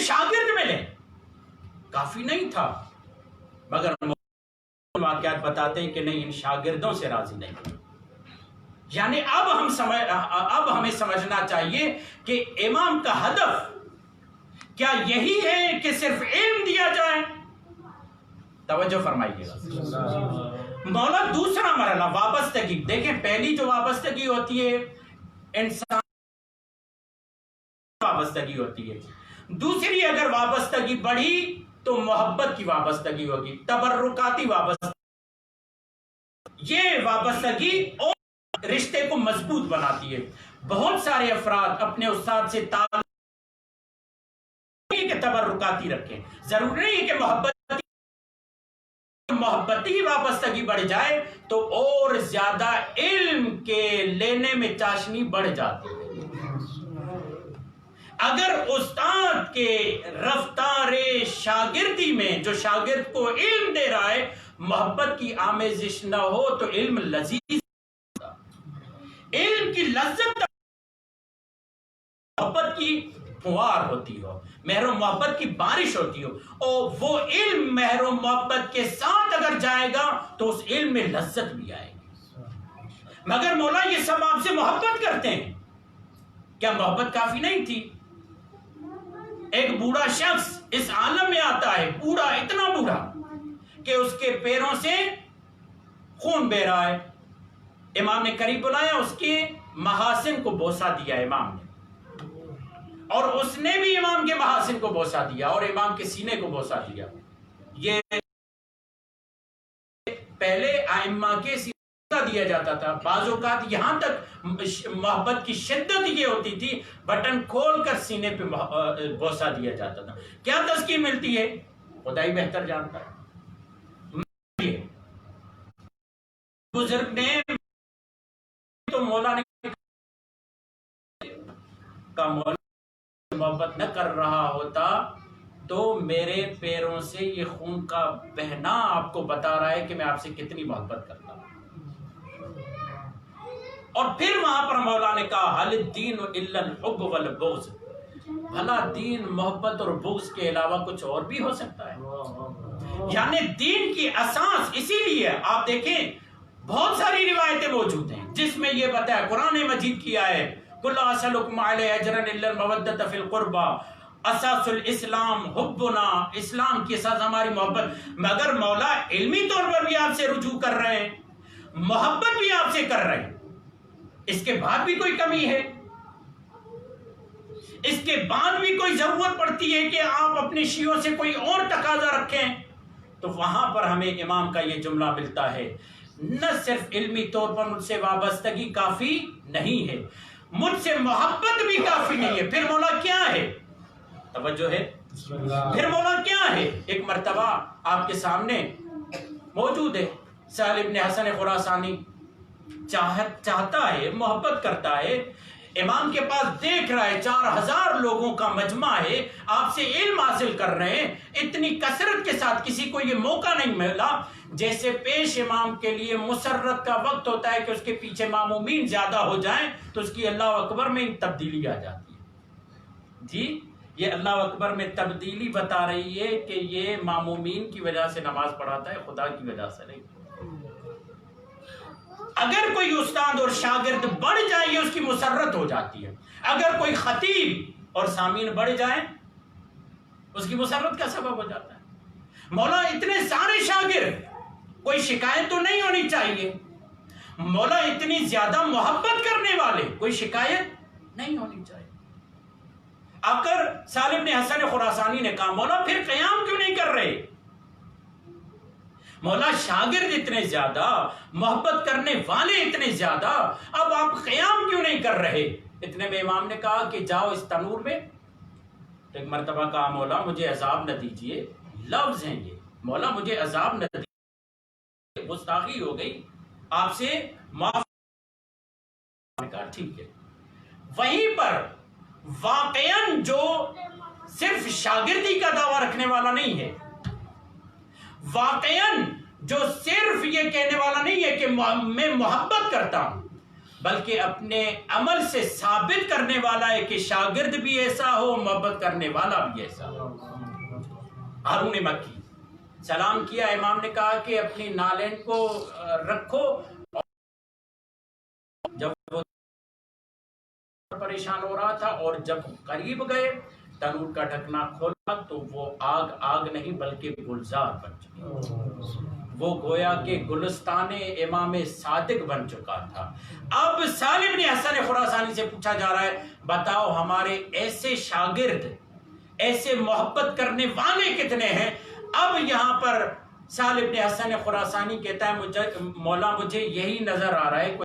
شاگرد ملے کافی نہیں تھا، مگر واقعات بتاتے ہیں کہ نہیں، ان شاگردوں سے راضی نہیں۔ یعنی اب ہمیں سمجھنا چاہیے کہ امام کا ہدف کیا یہی ہے کہ صرف علم دیا جائے؟ توجہ فرمائیے گا۔ مولا دوسرا مرحلہ وابستگی، دیکھیں پہلی جو وابستگی ہوتی ہے انسان وابستگی ہوتی ہے، دوسری اگر وابستگی بڑھی تو محبت کی وابستگی ہوگی، تبرکاتی وابستگی۔ یہ وابستگی اور رشتے کو مضبوط بناتی ہے۔ بہت سارے افراد اپنے استاد سے تعلق کہ تبرکاتی رکھیں، ضروری نہیں کہ محبتی وابستگی بڑھ جائے تو اور زیادہ علم کے لینے میں چاشنی بڑھ جاتی ہے۔ اگر استاد کے رفتار شاگردی میں جو شاگرد کو علم دے رہا ہے محبت کی آمیزش نہ ہو تو علم لذیذ ہوتا، علم کی لذت محبت کی فوار ہوتی ہو، مہر و محبت کی بارش ہوتی ہو، اور وہ علم مہر و محبت کے ساتھ اگر جائے گا تو اس علم میں لذت بھی آئے گی۔ مگر مولا یہ سب آپ سے محبت کرتے ہیں، کیا محبت کافی نہیں تھی؟ ایک بوڑھا شخص اس عالم میں آتا ہے، بوڑھا، اتنا بوڑھا کہ اس کے پیروں سے خون بہ رہا ہے، امام نے قریب بلایا، اس کے محاسن کو بوسہ دیا امام نے، اور اس نے بھی امام کے محاسن کو بوسہ دیا اور امام کے سینے کو بوسہ دیا۔ یہ پہلے ائمہ کے سینے دیا جاتا تھا، بعض اوقات یہاں تک محبت کی شدت یہ ہوتی تھی بٹن کھول کر سینے پہ بوسہ دیا جاتا تھا۔ کیا تسکین ملتی ہے خدا ہی بہتر جانتا ہے۔ بزرگ نے تو مولا نے کا مولا محبت نہ کر رہا ہوتا تو میرے پیروں سے یہ خون کا بہنا آپ کو بتا رہا ہے کہ میں آپ سے کتنی محبت کرتا ہوں۔ اور پھر وہاں پر مولا نے کہا حل الدین الا الحب والبغض، بھلا دین محبت اور بغض کے علاوہ کچھ اور بھی ہو سکتا ہے؟ یعنی دین کی اساس، اسی لیے آپ دیکھیں بہت ساری روایتیں موجود ہیں جس میں یہ بتایا، قرآن مجید کی آیت قل لا اسألکم علیہ اجرا الا المودۃ فی القربى، اساس الاسلام حبنا، اسلام کی اساس ہماری محبت۔ مگر مولا علمی طور پر بھی آپ سے رجوع کر رہے ہیں، محبت بھی آپ سے کر رہے ہیں، اس کے بعد بھی کوئی کمی ہے؟ اس کے بعد بھی کوئی ضرورت پڑتی ہے کہ آپ اپنے شیعوں سے کوئی اور تقاضا رکھیں؟ تو وہاں پر ہمیں امام کا یہ جملہ ملتا ہے، نہ صرف علمی طور پر مجھ سے وابستگی کافی نہیں ہے، مجھ سے محبت بھی کافی نہیں ہے۔ پھر مولا کیا ہے؟ توجہ ہے، پھر مولا کیا ہے؟ ایک مرتبہ آپ کے سامنے موجود ہے، سہل ابن حسن خراسانی چاہتا ہے، محبت کرتا ہے، امام کے پاس دیکھ رہا ہے 4000 لوگوں کا مجمع ہے، آپ سے علم حاصل کر رہے ہیں، اتنی کثرت کے ساتھ کسی کو یہ موقع نہیں ملا۔ جیسے پیش امام کے لیے مسرت کا وقت ہوتا ہے کہ اس کے پیچھے مامومین زیادہ ہو جائیں تو اس کی اللہ اکبر میں تبدیلی آ جاتی ہے۔ جی یہ اللہ اکبر میں تبدیلی بتا رہی ہے کہ یہ مامومین کی وجہ سے نماز پڑھاتا ہے، خدا کی وجہ سے نہیں۔ اگر کوئی استاد اور شاگرد بڑھ جائے یہ اس کی مسرت ہو جاتی ہے، اگر کوئی خطیب اور سامعین بڑھ جائیں اس کی مسرت کا سبب ہو جاتا ہے۔ مولا اتنے سارے شاگرد، کوئی شکایت تو نہیں ہونی چاہیے، مولا اتنی زیادہ محبت کرنے والے، کوئی شکایت نہیں ہونی چاہیے۔ آخر سہل ابن حسن خراسانی نے کہا مولا پھر قیام کیوں نہیں کر رہے؟ مولا شاگرد اتنے زیادہ، محبت کرنے والے اتنے زیادہ، اب آپ قیام کیوں نہیں کر رہے؟ اتنے میں امام نے کہا کہ جاؤ اس تنور میں۔ ایک مرتبہ کہا مولا مجھے عذاب نہ دیجئے، لفظ ہیں یہ، مولا مجھے عذاب نہ دیجئے، گستاخی ہو گئی، آپ سے معاف۔ کہا ٹھیک ہے۔ وہیں پر واقعاً جو صرف شاگردی کا دعویٰ رکھنے والا نہیں ہے، واقعاً جو صرف یہ کہنے والا نہیں ہے کہ میں محبت کرتا ہوں، بلکہ اپنے عمل سے ثابت کرنے والا ہے کہ شاگرد بھی ایسا ہو، محبت کرنے والا بھی ایسا ہو۔ ہارون مکی سلام کیا، امام نے کہا کہ اپنی نالین کو رکھو، جب وہ پریشان ہو رہا تھا، اور جب قریب گئے تنور کا ڈھکنا کھولا تو وہ آگ نہیں بلکہ گلزار بن چکی، وہ گویا کہ گلستان امام صادق بن چکا تھا۔ اب سالم بن حسن خراسانی سے پوچھا جا رہا ہے، بتاؤ ہمارے ایسے شاگرد، ایسے محبت کرنے والے کتنے ہیں؟ اب یہاں پر سالم بن حسن خراسانی کہتا ہے مولا مجھے یہی نظر آ رہا ہے